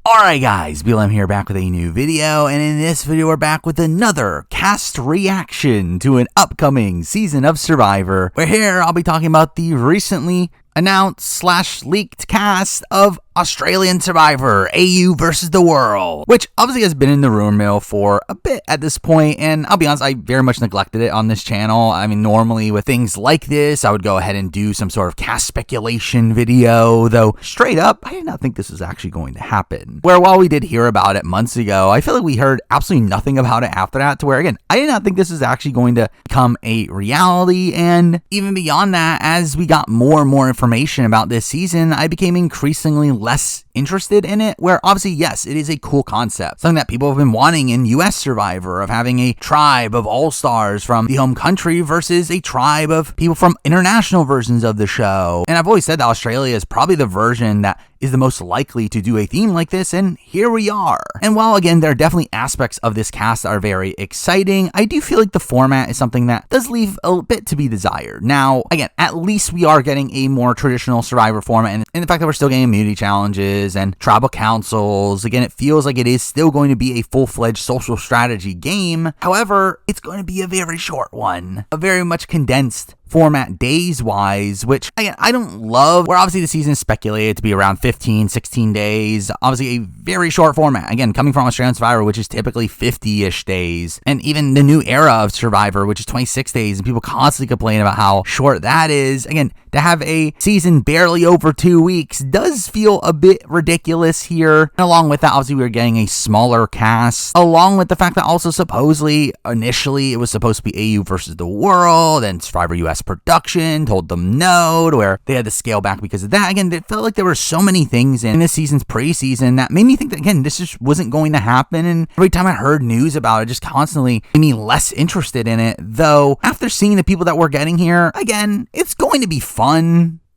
Alright guys, BLM here back with a new video, and in this video we're back with another cast reaction to an upcoming season of Survivor, where here I'll be talking about the recently announced / leaked cast of Australian Survivor, AU versus the World, which obviously has been in the rumor mill for a bit at this point, and I'll be honest, I very much neglected it on this channel. I mean, normally with things like this, I would go ahead and do some sort of cast speculation video, though straight up, I did not think this was actually going to happen. Where while we did hear about it months ago, I feel like we heard absolutely nothing about it after that, to where, again, I did not think this was actually going to become a reality, and even beyond that, as we got more and more information about this season, I became increasingly less interested in it, where obviously, yes, it is a cool concept, something that people have been wanting in US Survivor, of having a tribe of all-stars from the home country versus a tribe of people from international versions of the show. And I've always said that Australia is probably the version that is the most likely to do a theme like this, and here we are. And while, again, there are definitely aspects of this cast that are very exciting, I do feel like the format is something that does leave a bit to be desired. Now, again, at least we are getting a more traditional Survivor format, and the fact that we're still getting immunity challenges and tribal councils, again, it feels like it is still going to be a full-fledged social strategy game. However, it's going to be a very short one, a very much condensed format days-wise, which, again, I don't love, where obviously the season is speculated to be around 15, 16 days, obviously a very short format, again, coming from Australian Survivor, which is typically 50-ish days, and even the new era of Survivor, which is 26 days, and people constantly complain about how short that is. Again, to have a season barely over 2 weeks does feel a bit ridiculous here, and along with that, obviously, we were getting a smaller cast, along with the fact that also supposedly, initially, it was supposed to be AU versus the World, and Survivor US production told them no, to where they had to scale back because of that. Again, it felt like there were so many things in this season's preseason that made me think that, again, this just wasn't going to happen, and every time I heard news about it, just constantly made me less interested in it, though after seeing the people that we're getting here, again, it's going to be fun.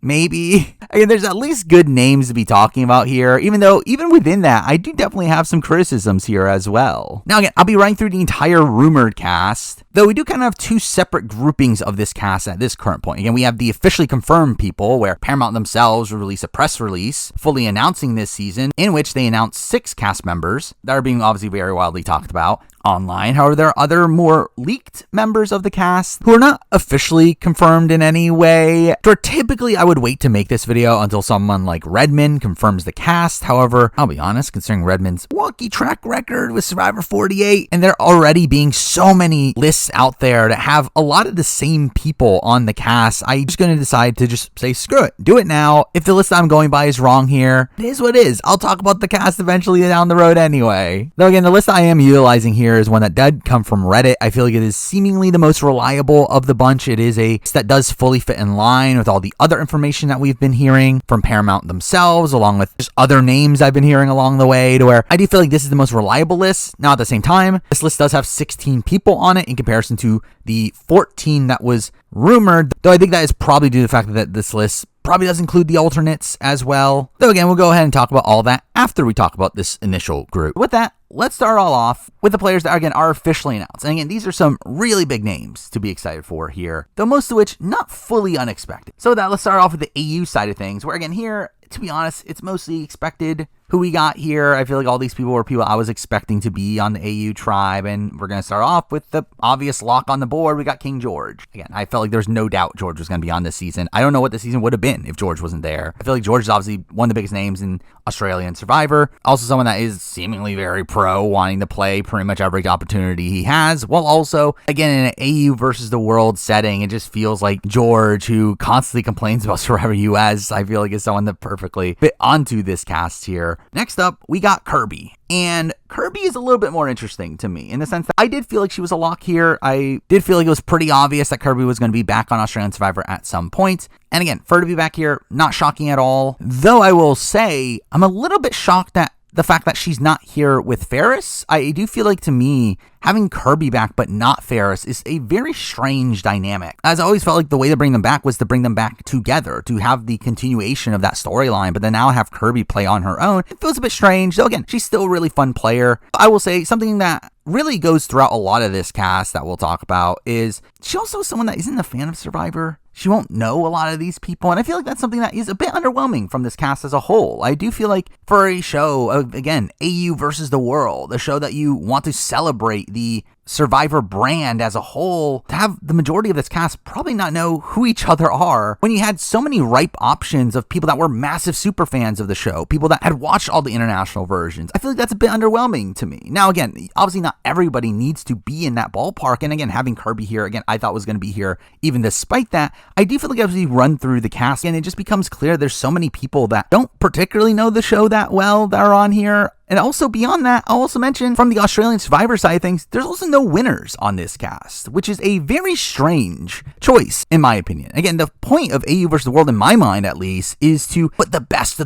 Maybe. Again, there's at least good names to be talking about here, even though, even within that, I do definitely have some criticisms here as well. Now, again, I'll be running through the entire rumored cast, though we do kind of have two separate groupings of this cast at this current point. Again, we have the officially confirmed people, where Paramount themselves will release a press release fully announcing this season, in which they announce 6 cast members that are being obviously very widely talked about online. However, there are other more leaked members of the cast who are not officially confirmed in any way. For typically, I would wait to make this video until someone like Redmond confirms the cast. However, I'll be honest, considering Redmond's wonky track record with Survivor 48, and there already being so many lists out there that have a lot of the same people on the cast, I'm just going to decide to just say, screw it, do it now. If the list I'm going by is wrong here, it is what it is. I'll talk about the cast eventually down the road anyway. Though again, the list I am utilizing here is one that did come from Reddit. I feel like it is seemingly the most reliable of the bunch. It is a list that does fully fit in line with all the other information that we've been hearing from Paramount themselves, along with just other names I've been hearing along the way, to where I do feel like this is the most reliable list. Now, at the same time, this list does have 16 people on it in comparison to the 14 that was rumored, though I think that is probably due to the fact that this list probably does include the alternates as well. Though again, we'll go ahead and talk about all that after we talk about this initial group. With that, let's start all off with the players that, again, are officially announced. And again, these are some really big names to be excited for here, though most of which not fully unexpected. So with that, let's start off with the AU side of things, where again here, to be honest, it's mostly expected. Who we got here, I feel like all these people were people I was expecting to be on the AU tribe, and we're going to start off with the obvious lock on the board. We got King George. Again, I felt like there's no doubt George was going to be on this season. I don't know what the season would have been if George wasn't there. I feel like George is obviously one of the biggest names in Australian Survivor. Also someone that is seemingly very pro, wanting to play pretty much every opportunity he has, while also, again, in an AU versus the World setting, it just feels like George, who constantly complains about Survivor US, I feel like is someone that perfectly fit onto this cast here. Next up, we got Kirby. And Kirby is a little bit more interesting to me in the sense that I did feel like she was a lock here. I did feel like it was pretty obvious that Kirby was going to be back on Australian Survivor at some point. And again, for her to be back here, not shocking at all. Though I will say, I'm a little bit shocked at the fact that she's not here with Ferris. I do feel like, to me, having Kirby back but not Ferris is a very strange dynamic, as I always felt like the way to bring them back was to bring them back together, to have the continuation of that storyline, but then now have Kirby play on her own. It feels a bit strange, though again, she's still a really fun player. I will say something that really goes throughout a lot of this cast that we'll talk about is she also is someone that isn't a fan of Survivor. she won't know a lot of these people. And I feel like that's something that is a bit underwhelming from this cast as a whole. I do feel like for a show of, again, AU versus the world, a show that you want to celebrate the Survivor brand as a whole, to have the majority of this cast probably not know who each other are when you had so many ripe options of people that were massive super fans of the show, people that had watched all the international versions. I feel like that's a bit underwhelming to me. Now, again, obviously not everybody needs to be in that ballpark. And again, having Kirby here, again, I thought was going to be here. Even despite that, I do feel like as we run through the cast, and it just becomes clear there's so many people that don't particularly know the show that well that are on here. And also beyond that, I'll also mention from the Australian Survivor side of things, there's also no winners on this cast, which is a very strange choice, in my opinion. Again, the point of AU versus the world, in my mind at least, is to put the best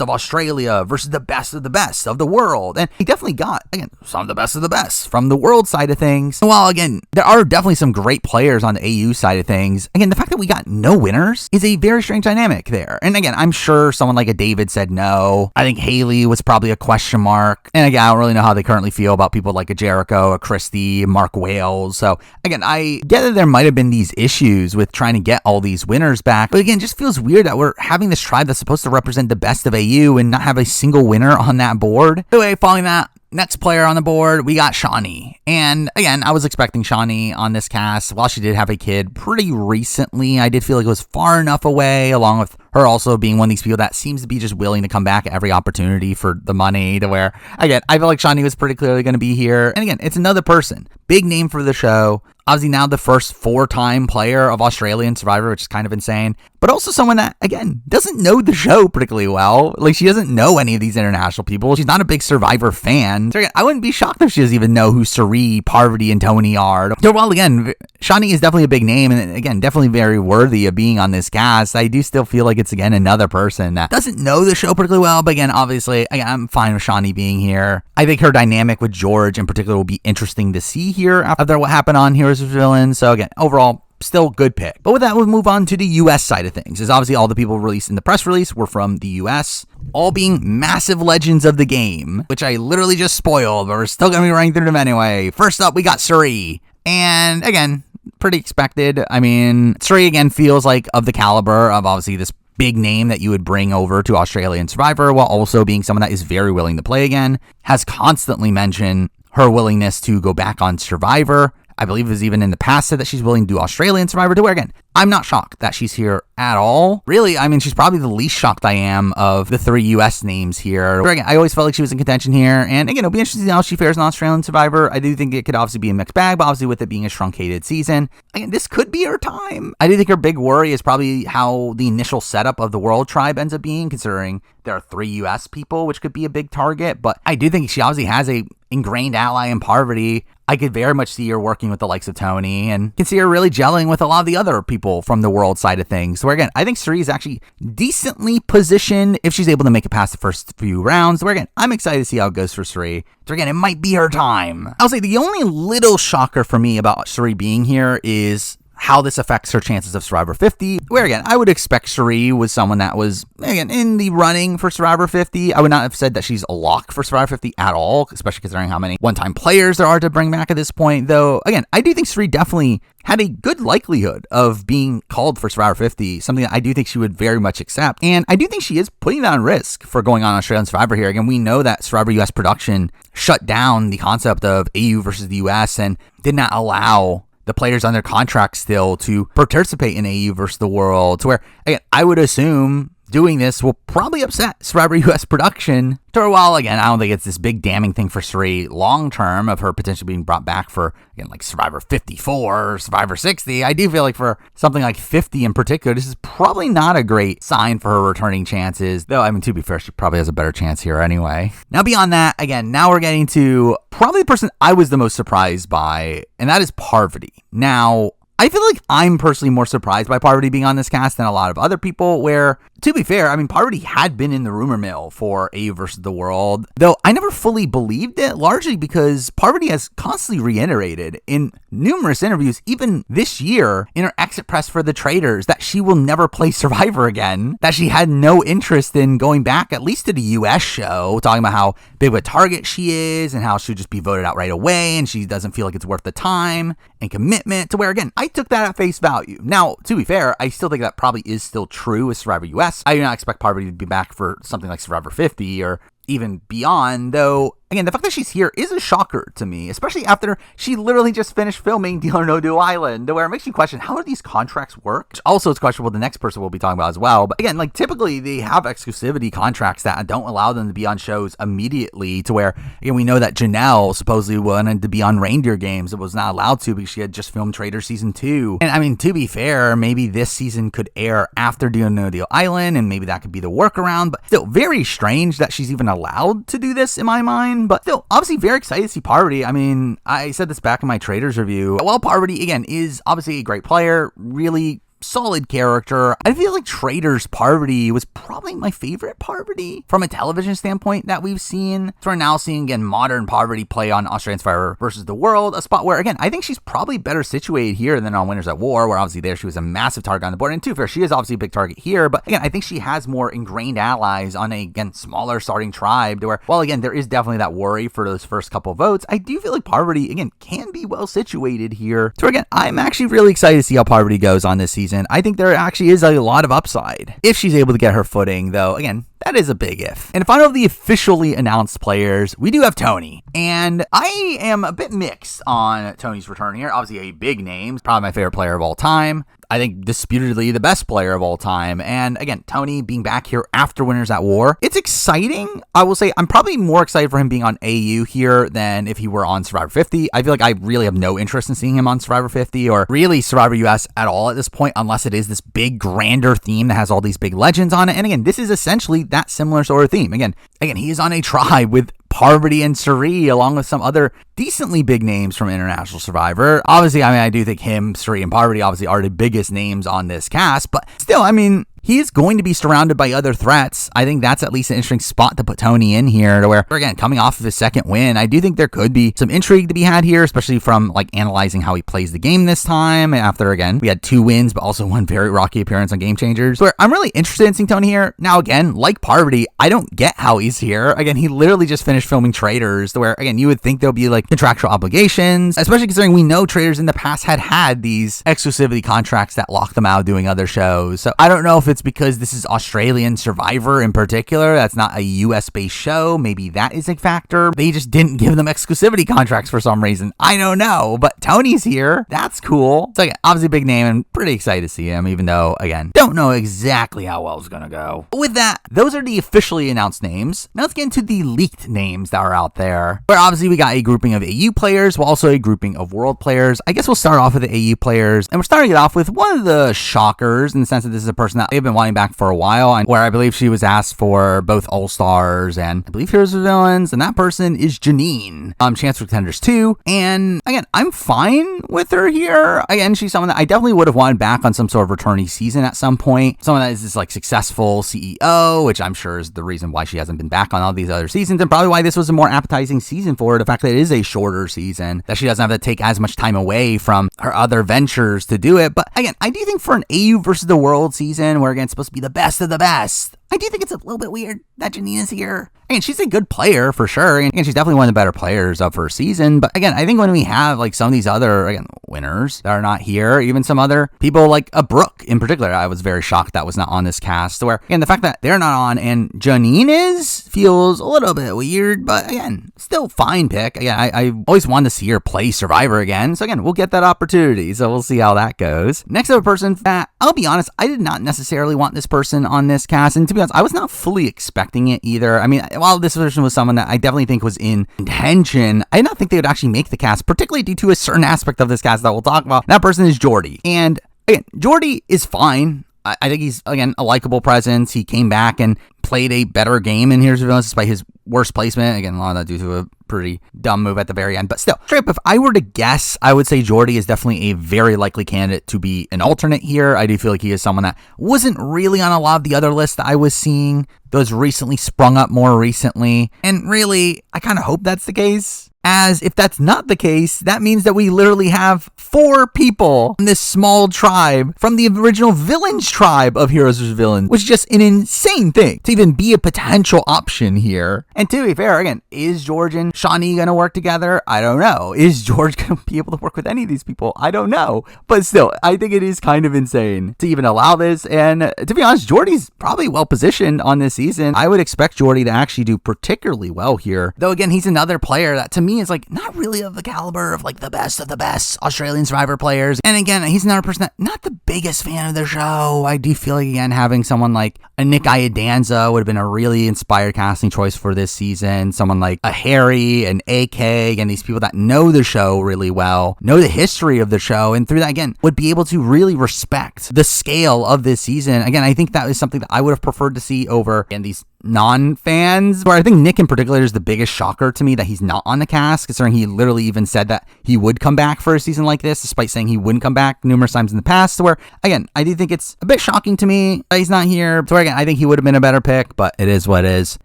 of Australia versus the best of the world. And he definitely got, again, some of the best from the world side of things. While, again, there are definitely some great players on the AU side of things, again, the fact that we got no winners is a very strange dynamic there. And again, I'm sure someone like a David said no. I think Haley was probably a question mark. And again, I don't really know how they currently feel about people like a Jericho, a Christie, Mark Wales. So again, I get that there might have been these issues with trying to get all these winners back. But again, it just feels weird that we're having this tribe that's supposed to represent the best of AU and not have a single winner on that board. Anyway, following that, next player on the board, we got Shawnee. And again, I was expecting Shawnee on this cast. While she did have a kid pretty recently, I did feel like it was far enough away, along with her also being one of these people that seems to be just willing to come back at every opportunity for the money, to where, again, I feel like Shawnee was pretty clearly going to be here. And again, it's another person. Big name for the show. Obviously now the first 4-time player of Australian Survivor, which is kind of insane. But also someone that, again, doesn't know the show particularly well. Like, she doesn't know any of these international people. She's not a big Survivor fan. So again, I wouldn't be shocked if she doesn't even know who Suri, Parvati, and Tony are. So while, again, Shawnee is definitely a big name, and again, definitely very worthy of being on this cast, I do still feel like it's, again, another person that doesn't know the show particularly well. But again, obviously, I'm fine with Shawnee being here. I think her dynamic with George in particular will be interesting to see here after what happened on Heroes vs. Villains. So again, overall, still good pick. But with that, we'll move on to the US side of things. As obviously all the people released in the press release were from the US, all being massive legends of the game, which I literally just spoiled, but we're still going to be running through them anyway. First up, we got Suri. And again, pretty expected. I mean, Suri again feels like of the caliber of obviously this big name that you would bring over to Australian Survivor, while also being someone that is very willing to play again, has constantly mentioned her willingness to go back on Survivor. I believe it was even in the past said that she's willing to do Australian Survivor, to where, again, I'm not shocked that she's here at all. Really, I mean, she's probably the least shocked I am of the 3 US names here. But again, I always felt like she was in contention here. And again, it'll be interesting to see how she fares in Australian Survivor. I do think it could obviously be a mixed bag, but obviously with it being a truncated season, again, this could be her time. I do think her big worry is probably how the initial setup of the World Tribe ends up being, considering there are 3 US people, which could be a big target. But I do think she obviously has a ingrained ally in Parvati. I could very much see her working with the likes of Tony, and can see her really gelling with a lot of the other people from the world side of things. Where again, I think Suri is actually decently positioned if she's able to make it past the first few rounds. Where again, I'm excited to see how it goes for Suri. So again, it might be her time. I'll say the only little shocker for me about Suri being here is how this affects her chances of Survivor 50, where again, I would expect Suri was someone that was, again, in the running for Survivor 50. I would not have said that she's a lock for Survivor 50 at all, especially considering how many one-time players there are to bring back at this point. Though, again, I do think Suri definitely had a good likelihood of being called for Survivor 50, something that I do think she would very much accept. And I do think she is putting that on risk for going on Australian Survivor here. Again, we know that Survivor US production shut down the concept of AU versus the US and did not allow the players on their contract still to participate in AU versus the world, to where, again, I would assume doing this will probably upset Survivor US production. To a while, again, I don't think it's this big damning thing for Suri long term of her potentially being brought back for, again, like Survivor 54 or Survivor 60. I do feel like for something like 50 in particular, this is probably not a great sign for her returning chances. Though, I mean, to be fair, she probably has a better chance here anyway. Now, beyond that, again, now we're getting to probably the person I was the most surprised by, and that is Parvati. Now, I feel like I'm personally more surprised by Parvati being on this cast than a lot of other people, where to be fair, I mean, Parvati had been in the rumor mill for AU versus the World, though I never fully believed it, largely because Parvati has constantly reiterated in numerous interviews, even this year in her exit press for the Traders, that she will never play Survivor again, that she had no interest in going back, at least to the US show, talking about how big of a target she is and how she'll just be voted out right away and she doesn't feel like it's worth the time and commitment, to where, again, I took that at face value. Now, to be fair, I still think that probably is still true with Survivor US. I do not expect Parvati to be back for something like Survivor 50 or even beyond, though, again, the fact that she's here is a shocker to me, especially after she literally just finished filming Deal or No Deal Island, where it makes you question, how do these contracts work? Which also, it's questionable the next person we'll be talking about as well. But again, like, typically they have exclusivity contracts that don't allow them to be on shows immediately, to where, again, we know that Janelle supposedly wanted to be on Reindeer Games. It was not allowed to because she had just filmed Trader Season 2. And I mean, to be fair, maybe this season could air after Deal or No Deal Island, and maybe that could be the workaround, but still very strange that she's even allowed to do this in my mind. But still, obviously very excited to see Parvati. I mean, I said this back in my Traders review. While Parvati, again, is obviously a great player, really solid character, I feel like Traders Parvati was probably my favorite Parvati from a television standpoint that we've seen. So we're now seeing, again, modern Parvati play on Australian Survivor versus the World, a spot where, again, I think she's probably better situated here than on Winners at War, where obviously there she was a massive target on the board. And to be fair, she is obviously a big target here, but again, I think she has more ingrained allies on a, again, smaller starting tribe, to where, while again, there is definitely that worry for those first couple votes, I do feel like Parvati, again, can be well situated here. So again, I'm actually really excited to see how Parvati goes on this season. I think there actually is a lot of upside if she's able to get her footing, though, again, that is a big if. And final of the officially announced players, we do have Tony. And I am a bit mixed on Tony's return here. Obviously a big name, probably my favorite player of all time. I think disputedly the best player of all time. And again, Tony being back here after Winners at War, it's exciting. I will say I'm probably more excited for him being on AU here than if he were on Survivor 50. I feel like I really have no interest in seeing him on Survivor 50 or really Survivor US at all at this point, unless it is this big, grander theme that has all these big legends on it. And again, this is essentially that similar sort of theme. Again, he is on a tribe with Parvati and Suri, along with some other decently big names from International Survivor. Obviously, I mean, I do think him, Suri, and Parvati obviously are the biggest names on this cast, but still, I mean, he is going to be surrounded by other threats. I think that's at least an interesting spot to put Tony in here, to where, again, coming off of his second win, I do think there could be some intrigue to be had here, especially from, like, analyzing how he plays the game this time. After, again, we had 2 wins, but also one very rocky appearance on Game Changers, where I'm really interested in seeing Tony here. Now, again, like Parvati, I don't get how he's here. Again, he literally just finished filming Traders, to where, again, you would think there'll be, like, contractual obligations, especially considering we know Traders in the past had these exclusivity contracts that locked them out doing other shows. So I don't know if it's because this is Australian Survivor in particular, that's not a US based show. Maybe that is a factor. They just didn't give them exclusivity contracts for some reason. I don't know, but Tony's here. That's cool. It's like obviously a big name and pretty excited to see him, even though, again, don't know exactly how well it's gonna go. But with that, those are the officially announced names. Now let's get into the leaked names that are out there, where obviously we got a grouping of AU players, while also a grouping of World players. I guess we'll start off with the AU players, and we're starting it off with one of the shockers, in the sense that this is a person that they've been wanting back for a while, and where I believe she was asked for both All-Stars and I believe Heroes of Villains, and that person is Janine, Chance for Contenders 2. And again, I'm fine with her here. Again, she's someone that I definitely would have wanted back on some sort of returnee season at some point. Someone that is this like successful CEO, which I'm sure is the reason why she hasn't been back on all these other seasons, and probably why this was a more appetizing season for her. The fact that it is a shorter season, that she doesn't have to take as much time away from her other ventures to do it. But again, I do think for an AU versus the World season, where again it's supposed to be the best of the best, I do think it's a little bit weird that Janine is here. Again, she's a good player for sure. And she's definitely one of the better players of her season. But again, I think when we have like some of these other, again, winners that are not here, even some other people like a Brooke in particular, I was very shocked that was not on this cast. Where, again, the fact that they're not on and Janine is feels a little bit weird. But again, still fine pick. Again, I always wanted to see her play Survivor again. So again, we'll get that opportunity. So we'll see how that goes. Next up, a person that, I'll be honest, I did not necessarily want this person on this cast. And to be honest, I was not fully expecting it either. I mean, while this person was someone that I definitely think was in contention, I did not think they would actually make the cast, particularly due to a certain aspect of this cast that we'll talk about. That person is Jordy. And again, Jordy is fine. I think he's, again, a likable presence. He came back and played a better game in Heroes of Villains despite his worst placement. Again, a lot of that due to a pretty dumb move at the very end. But still, straight up, if I were to guess, I would say Jordy is definitely a very likely candidate to be an alternate here. I do feel like he is someone that wasn't really on a lot of the other lists that I was seeing. Those recently sprung up more recently. And really, I kind of hope that's the case. As if that's not the case, that means that we literally have 4 people in this small tribe from the original Villains tribe of Heroes vs. Villains, which is just an insane thing to even be a potential option here. And to be fair, again, is George and Shawnee going to work together? I don't know. Is George going to be able to work with any of these people? I don't know. But still, I think it is kind of insane to even allow this. And to be honest, Jordy's probably well positioned on this season. I would expect Jordy to actually do particularly well here. Though again, he's another player that to me is like not really of the caliber of like the best of the best Australian Survivor players. And again, he's another person that not the biggest fan of the show. I do feel like again having someone like a Nick Iadanza would have been a really inspired casting choice for this season. Someone like a Harry and AK, again, these people that know the show really well, know the history of the show, and through that again would be able to really respect the scale of this season. Again, I think that is something that I would have preferred to see over again these non-fans, where I think Nick in particular is the biggest shocker to me that he's not on the cast, considering he literally even said that he would come back for a season like this, despite saying he wouldn't come back numerous times in the past. Where again, I do think it's a bit shocking to me that he's not here. So again, I think he would have been a better pick, but it is what it is.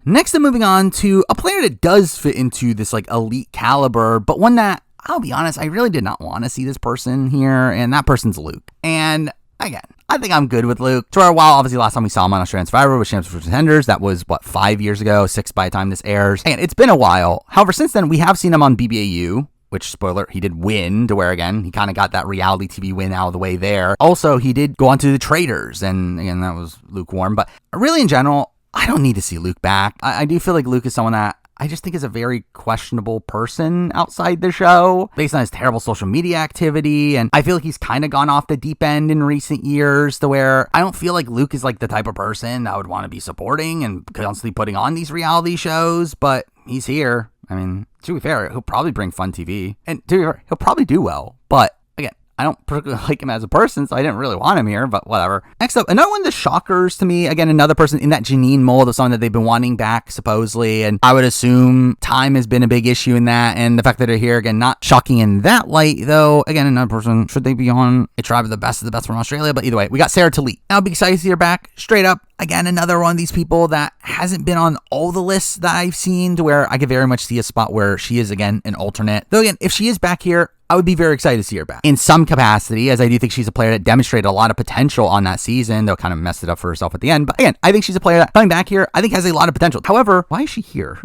Next, I'm moving on to a player that does fit into this like elite caliber, but one that I'll be honest, I really did not want to see this person here, and that person's Luke. And again, I think I'm good with Luke. For a while, obviously, last time we saw him on Australian Survivor was Champs vs. Contenders. That was, 5 years ago, 6 by the time this airs. And it's been a while. However, since then, we have seen him on BBAU, which, spoiler, he did win, to where, again, he kind of got that reality TV win out of the way there. Also, he did go on to the Traders, and again, that was lukewarm. But really, in general, I don't need to see Luke back. I do feel like Luke is someone that I just think is a very questionable person outside the show based on his terrible social media activity. And I feel like he's kind of gone off the deep end in recent years, to where I don't feel like Luke is like the type of person I would want to be supporting and constantly putting on these reality shows, but he's here. I mean, to be fair, he'll probably bring fun TV, and to be fair, he'll probably do well, but again, I don't particularly like him as a person, so I didn't really want him here, but whatever. Next up, another one of the shockers to me, again, another person in that Janine mold of someone that they've been wanting back, supposedly, and I would assume time has been a big issue in that, and the fact that they're here, again, not shocking in that light, though, again, another person, should they be on a tribe of the best from Australia? But either way, we got Sarah Talit. Now, I'll be excited to see her back, straight up. Again, another one of these people that hasn't been on all the lists that I've seen, to where I could very much see a spot where she is, again, an alternate. Though, again, if she is back here, I would be very excited to see her back in some capacity, as I do think she's a player that demonstrated a lot of potential on that season, though kind of messed it up for herself at the end. But again, I think she's a player that coming back here, I think has a lot of potential. However, why is she here?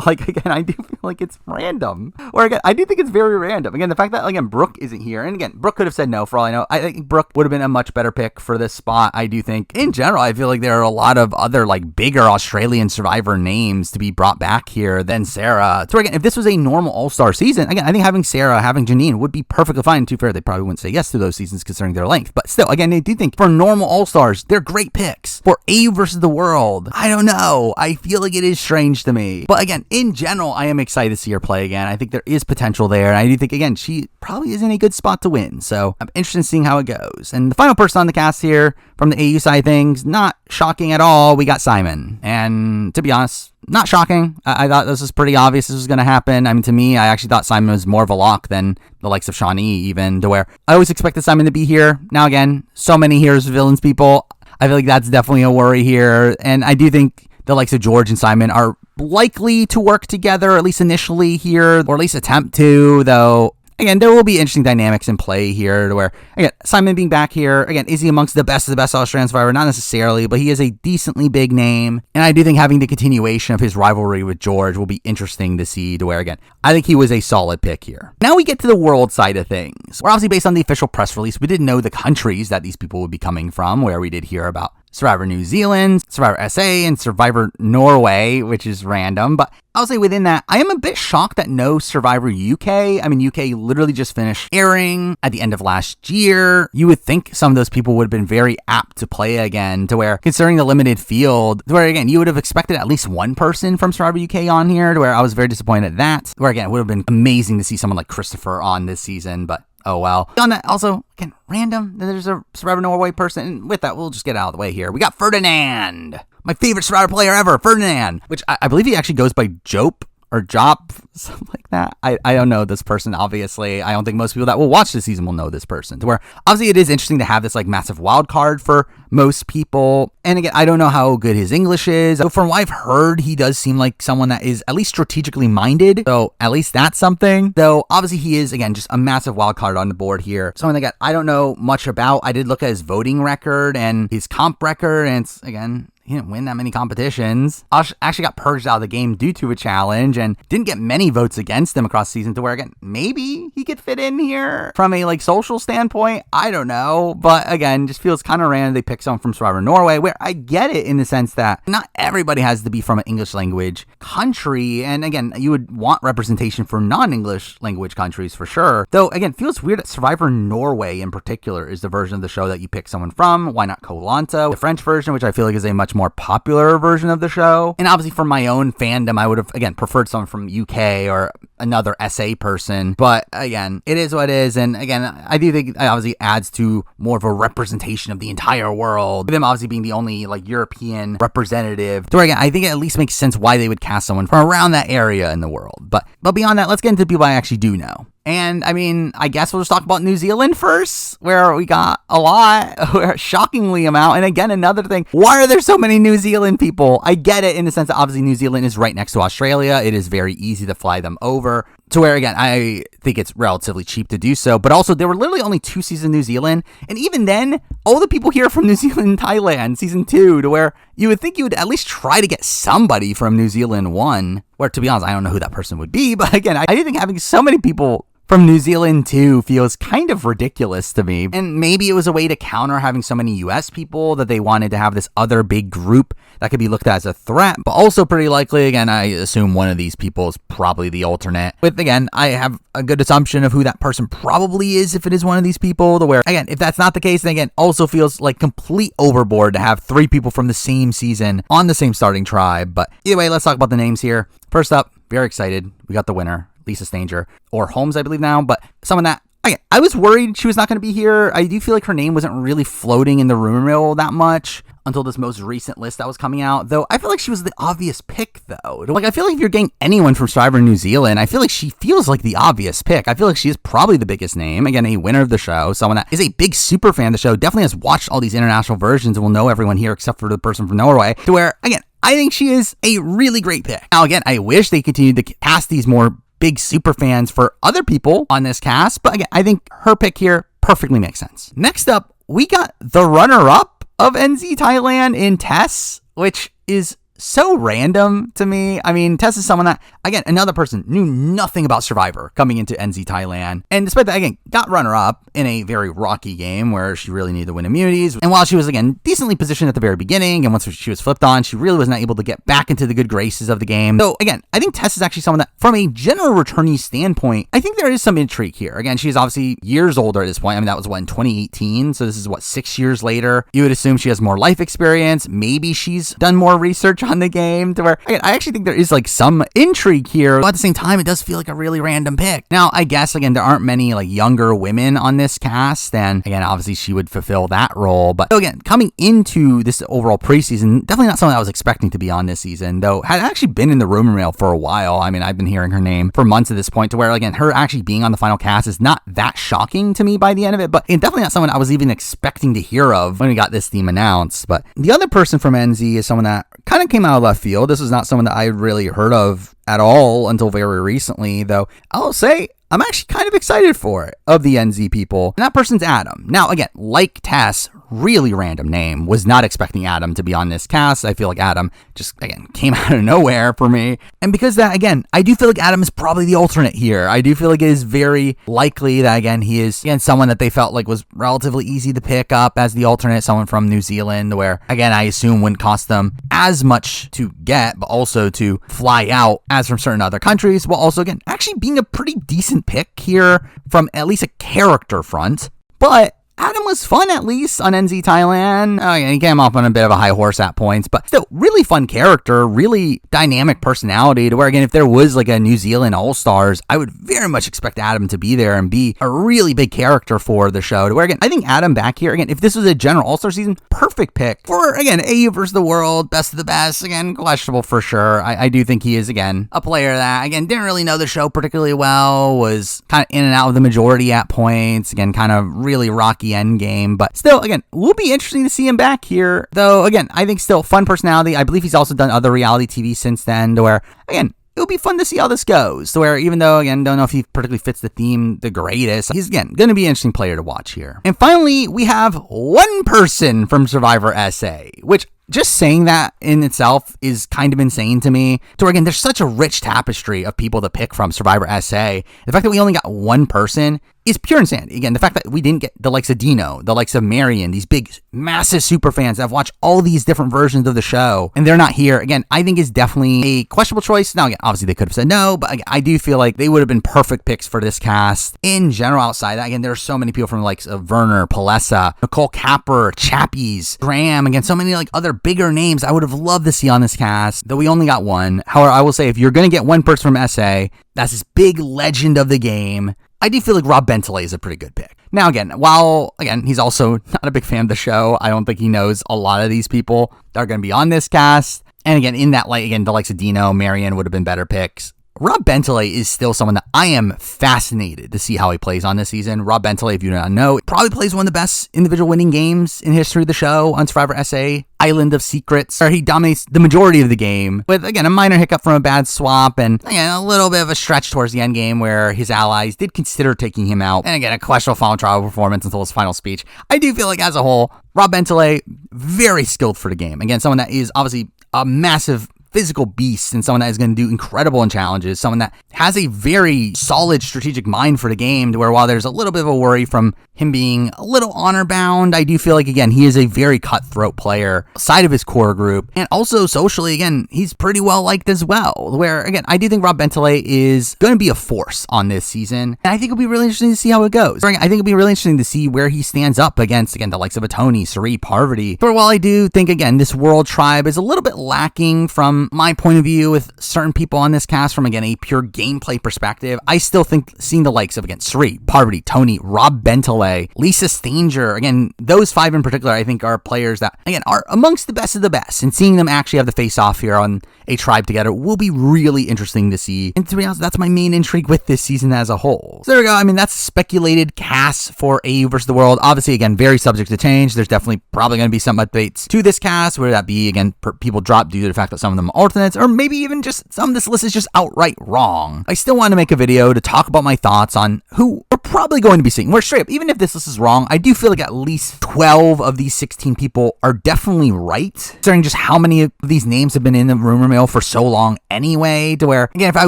Like, again, I do feel like it's random. Or again, I do think it's very random. Again, the fact that, again, Brooke isn't here, and again, Brooke could have said no for all I know. I think Brooke would have been a much better pick for this spot. I do think, in general, I feel like there are a lot of other, like, bigger Australian Survivor names to be brought back here than Sarah. So again, if this was a normal All-Star season, again, I think having Sarah, having Janine would be perfectly fine. To be fair, they probably wouldn't say yes to those seasons considering their length. But still, again, I do think for normal All-Stars, they're great picks. For A versus the World, I don't know. I feel like it is strange to me. But again, in general, I am excited to see her play again. I think there is potential there. And I do think, again, she probably is in a good spot to win. So I'm interested in seeing how it goes. And the final person on the cast here from the AU side of things, not shocking at all, we got Simon. And to be honest, not shocking. I thought this was pretty obvious this was going to happen. I mean, to me, I actually thought Simon was more of a lock than the likes of Shawnee, even, to where I always expected Simon to be here. Now, again, so many Heroes of Villains people. I feel like that's definitely a worry here. And I do think the likes of George and Simon are likely to work together, at least initially here, or at least attempt to, though. Again, there will be interesting dynamics in play here, to where, again, Simon being back here, again, is he amongst the best of the best Australian Survivor? Not necessarily, but he is a decently big name, and I do think having the continuation of his rivalry with George will be interesting to see, to where, again, I think he was a solid pick here. Now we get to the world side of things. We're obviously based on the official press release. We didn't know the countries that these people would be coming from, where we did hear about Survivor New Zealand, Survivor SA, and Survivor Norway, which is random. But I'll say within that, I am a bit shocked that no Survivor UK. I mean, UK literally just finished airing at the end of last year. You would think some of those people would have been very apt to play again, to where, considering the limited field, to where, again, you would have expected at least one person from Survivor UK on here, to where I was very disappointed at that. Where, again, it would have been amazing to see someone like Christopher on this season, but oh well. On that, also, again, random, there's a Survivor Norway person, and with that, we'll just get out of the way here. We got Ferdinand. my favorite Survivor player ever, Ferdinand, which I believe he actually goes by Jope or Jop, something like that. I don't know this person, obviously. I don't think most people that will watch this season will know this person. To where, obviously, it is interesting to have this, like, massive wild card for most people. And again, I don't know how good his English is. So from what I've heard, he does seem like someone that is at least strategically minded. So at least that's something. Though, obviously, he is, again, just a massive wild card on the board here. Something that I don't know much about. I did look at his voting record and his comp record, and it's, again, he didn't win that many competitions. Actually got purged out of the game due to a challenge and didn't get many votes against him across season, to where, again, maybe he could fit in here from a, like, social standpoint. I don't know. But again, just feels kind of random they pick someone from Survivor Norway, where I get it in the sense that not everybody has to be from an English language country. And again, you would want representation for non-English language countries for sure. Though, again, feels weird that Survivor Norway in particular is the version of the show that you pick someone from. Why not Koh Lanta, the French version, which I feel like is a much more popular version of the show. And obviously for my own fandom, I would have, again, preferred someone from UK or another SA person. But again, it is what it is. And again, I do think it obviously adds to more of a representation of the entire world. Them obviously being the only, like, European representative. So again, I think it at least makes sense why they would cast someone from around that area in the world. But beyond that, let's get into people I actually do know. And I mean, I guess we'll just talk about New Zealand first, where we got a lot, shockingly amount. And again, another thing, why are there so many New Zealand people? I get it in the sense that obviously New Zealand is right next to Australia. It is very easy to fly them over. To where, again, I think it's relatively cheap to do so. But also, there were literally only 2 seasons in New Zealand. And even then, all the people here are from New Zealand and Thailand, season 2, to where you would think you would at least try to get somebody from New Zealand 1. Where, to be honest, I don't know who that person would be. But again, I do think having so many people from New Zealand 2 feels kind of ridiculous to me. And maybe it was a way to counter having so many US people, that they wanted to have this other big group that could be looked at as a threat. But also pretty likely, again, I assume one of these people is probably the alternate. With, again, I have a good assumption of who that person probably is if it is one of these people. To where, again, if that's not the case, then again, also feels like complete overboard to have 3 people from the same season on the same starting tribe. But either way, let's talk about the names here. First up, very excited. We got the winner. Lisa Stanger, or Holmes, I believe now, but someone that, I was worried she was not going to be here. I do feel like her name wasn't really floating in the rumor mill that much until this most recent list that was coming out, though I feel like she was the obvious pick, though. Like, I feel like if you're getting anyone from Survivor New Zealand, I feel like she feels like the obvious pick. I feel like she is probably the biggest name. Again, a winner of the show, someone that is a big super fan of the show, definitely has watched all these international versions and will know everyone here except for the person from Norway, to where, again, I think she is a really great pick. Now, again, I wish they continued to cast these more big super fans for other people on this cast, but again, I think her pick here perfectly makes sense. Next up, we got the runner-up of NZ Thailand in Tess, which is so random to me. I mean, Tess is someone that, again, another person knew nothing about Survivor coming into NZ Thailand. And despite that, again, got runner-up in a very rocky game where she really needed to win immunities. And while she was, again, decently positioned at the very beginning, and once she was flipped on, she really was not able to get back into the good graces of the game. So, again, I think Tess is actually someone that, from a general returnee standpoint, I think there is some intrigue here. Again, she's obviously years older at this point. I mean, that was, in 2018? So this is, 6 years later? You would assume she has more life experience. Maybe she's done more research on the game, to where, again, I actually think there is, some intrigue here, but at the same time, it does feel like a really random pick. Now, I guess, again, there aren't many, younger women on this cast, and, again, obviously she would fulfill that role, but, again, coming into this overall preseason, definitely not someone I was expecting to be on this season, though had actually been in the rumor mill for a while. I mean, I've been hearing her name for months at this point, to where, again, her actually being on the final cast is not that shocking to me by the end of it, but definitely not someone I was even expecting to hear of when we got this theme announced. But the other person from NZ is someone that kind of came out of left field. This was not someone that I really heard of at all until very recently, though I'll say I'm actually kind of excited for it, of the NZ people. And that person's Adam. Now, again, like Tess, really random name. Was not expecting Adam to be on this cast. I feel like Adam just, again, came out of nowhere for me. And because of that, again, I do feel like Adam is probably the alternate here. I do feel like it is very likely that, again, he is, again, someone that they felt like was relatively easy to pick up as the alternate, someone from New Zealand, where, again, I assume wouldn't cost them as much to get, but also to fly out as from certain other countries, while also, again, actually being a pretty decent pick here from at least a character front. But Adam was fun at least on NZ Thailand. Oh, yeah, he came off on a bit of a high horse at points, but still really fun character, really dynamic personality to where, again, if there was like a New Zealand All-Stars, I would very much expect Adam to be there and be a really big character for the show to where, again, I think Adam back here, again, if this was a general All-Star season, perfect pick for, again, AU versus the world, best of the best, again, questionable for sure. I do think he is, again, a player that, again, didn't really know the show particularly well, was kind of in and out of the majority at points, again, kind of really rocky end game, but still, again, will be interesting to see him back here, though, again, I think still fun personality. I believe he's also done other reality TV since then, to where, again, it'll be fun to see how this goes. To where, even though, again, don't know if he particularly fits the theme the greatest, he's, again, going to be an interesting player to watch here. And finally, we have one person from Survivor SA, which just saying that in itself is kind of insane to me. To where, again, there's such a rich tapestry of people to pick from Survivor SA. The fact that we only got one person is pure insanity. Again, the fact that we didn't get the likes of Dino, the likes of Marion, these big, massive super fans that have watched all these different versions of the show, and they're not here, again, I think is definitely a questionable choice. Now, again, obviously they could have said no, but again, I do feel like they would have been perfect picks for this cast. In general, outside that, again, there are so many people from the likes of Werner, Palessa, Nicole Capper, Chappies, Graham, again, so many like other bigger names I would have loved to see on this cast, though we only got one. However, I will say, if you're going to get one person from SA, that's this big legend of the game, I do feel like Rob Bentley is a pretty good pick. Now, again, while, again, he's also not a big fan of the show, I don't think he knows a lot of these people that are going to be on this cast. And again, in that light, again, the likes of Dino, Marion would have been better picks. Rob Bentley is still someone that I am fascinated to see how he plays on this season. Rob Bentley, if you don't know, probably plays one of the best individual winning games in history of the show on Survivor SA, Island of Secrets, where he dominates the majority of the game with, again, a minor hiccup from a bad swap and, again, a little bit of a stretch towards the end game where his allies did consider taking him out. And again, a questionable final trial performance until his final speech. I do feel like, as a whole, Rob Bentley, very skilled for the game. Again, someone that is obviously a massive physical beast and someone that is going to do incredible in challenges, someone that has a very solid strategic mind for the game, to where while there's a little bit of a worry from him being a little honor bound, I do feel like, again, he is a very cutthroat player aside of his core group, and also socially, again, he's pretty well liked as well, where, again, I do think Rob Bentley is going to be a force on this season, and I think it'll be really interesting to see how it goes. I think it'll be really interesting to see where he stands up against, again, the likes of a Tony, Sari, Parvati, but while I do think, again, this world tribe is a little bit lacking from my point of view with certain people on this cast from, again, a pure gameplay perspective, I still think seeing the likes of, again, Sari, Parvati, Tony, Rob Bentley, Lisa Stanger, again, those five in particular, I think are players that, again, are amongst the best of the best, and seeing them actually have the face-off here on a tribe together will be really interesting to see. And to be honest, that's my main intrigue with this season as a whole. So there we go. I mean, that's speculated cast for AU versus the world. Obviously, again, very subject to change. There's definitely probably going to be some updates to this cast, whether that be, again, people drop due to the fact that some of them are alternates, or maybe even just some of this list is just outright wrong. I still want to make a video to talk about my thoughts on who we're probably going to be seeing. We're straight up, even if this list is wrong, I do feel like at least 12 of these 16 people are definitely right, considering just how many of these names have been in the rumor mill for so long anyway, to where, again, if I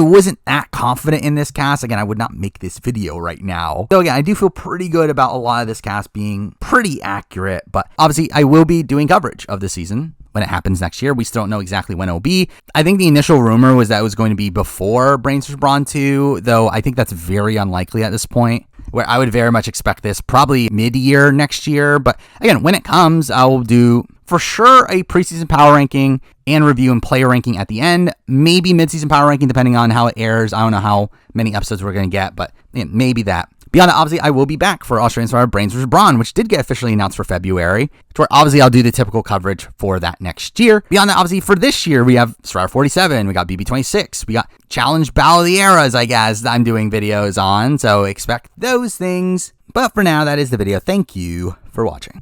wasn't that confident in this cast, again, I would not make this video right now. So again, I do feel pretty good about a lot of this cast being pretty accurate, but obviously I will be doing coverage of this season when it happens next year. We still don't know exactly when it'll be. I think the initial rumor was that it was going to be before Brains vs. Brawn 2, though I think that's very unlikely at this point, where I would very much expect this probably mid-year next year. But again, when it comes, I will do for sure a preseason power ranking and review and player ranking at the end. Maybe mid-season power ranking depending on how it airs. I don't know how many episodes we're going to get, but maybe that. Beyond that, obviously, I will be back for Australian Survivor Brains vs. Brawn, which did get officially announced for February, where obviously I'll do the typical coverage for that next year. Beyond that, obviously, for this year, we have Survivor 47, we got BB26, we got Challenge Battle of the Eras, I guess, that I'm doing videos on, so expect those things. But for now, that is the video. Thank you for watching.